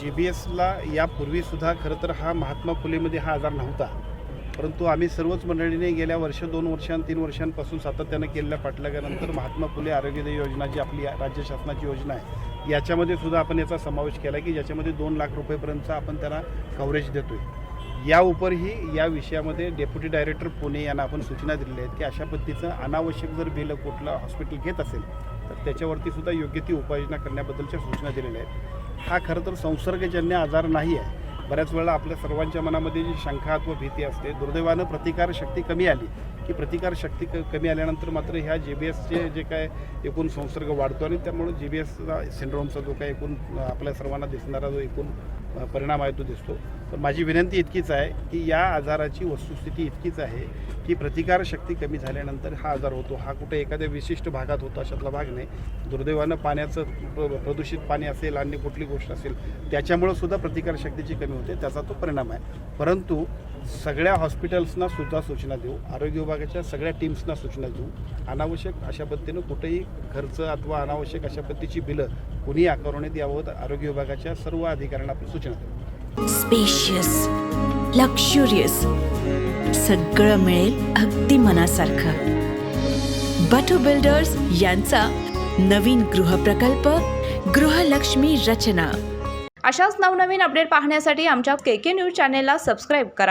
GBSला यापूर्वीसुद्धा खरं तर हा महात्मा फुलेमध्ये हा आजार नव्हता, परंतु आम्ही सर्वच मंडळीने गेल्या वर्ष 2 वर्षां 3 वर्षांपासून सातत्यानं केलेल्या पाठलागानंतर महात्मा फुले आरोग्योदय योजना जी आपली राज्य शासनाची योजना आहे याच्यामध्ये सुद्धा आपण याचा समावेश केला की ज्याच्यामध्ये 2 लाख रुपयेपर्यंतचा आपण त्याला कव्हरेज देतो आहे। या उपरही या विषयामध्ये डेप्युटी डायरेक्टर पुणे यांना आपण सूचना दिलेल्या आहेत की अशा पद्धतीचं अनावश्यक जर बिल कुठलं हॉस्पिटल घेत असेल तर त्याच्यावरती सुद्धा योग्य ती उपाययोजना करण्याबद्दलच्या सूचना दिलेल्या आहेत। हा खरं तर संसर्गजन्य आजार नाही आहे। बऱ्याच वेळा आपल्या सर्वांच्या मनामध्ये जी शंका अथवा भीती असते, दुर्दैवानं प्रतिकारशक्ती कमी आली की प्रतिकारशक्ती कमी आल्यानंतर मात्र ह्या GBSचे जे काय एकूण संसर्ग वाढतो आणि त्यामुळे GBSचा सिंड्रोमचा जो काय एकूण आपल्या सर्वांना दिसणारा जो एकूण परिणाम आहे तो दिसतो। तर माझी विनंती इतकीच आहे की या आजाराची वस्तुस्थिती इतकीच आहे की प्रतिकारशक्ती कमी झाल्यानंतर हा आजार होतो। हा कुठे एखाद्या विशिष्ट भागात होतो अशातला भाग नाही। दुर्दैवानं पाण्याचं प्रदूषित पाणी असेल आणि कुठली गोष्ट असेल त्याच्यामुळं सुद्धा प्रतिकारशक्तीची कमी होते, त्याचा तो परिणाम आहे। परंतु सगळ्या हॉस्पिटल्सना सुद्धा सूचना देऊ, आरोग्य विभागाच्या सगळ्या टीम्सना सूचना देऊ, अनावश्यक अशा पद्धतीनं कुठेही खर्च अथवा अनावश्यक अशा पद्धतीची बिलं कुणी आकारण्यात यावं आरोग्य विभागाच्या सर्व अधिकाऱ्यांना आपण सूचना देऊ। स्पेशियस, लक्झुरियस, सगळं मिळेल अगदी मनासारखं। बटू बिल्डर्स यांचा नवीन गृहप्रकल्प गृहलक्ष्मी रचना। अशाच नवनवीन अपडेट पाहण्यासाठी आमच्या KK न्यूज चॅनेलला सबस्क्राईब करा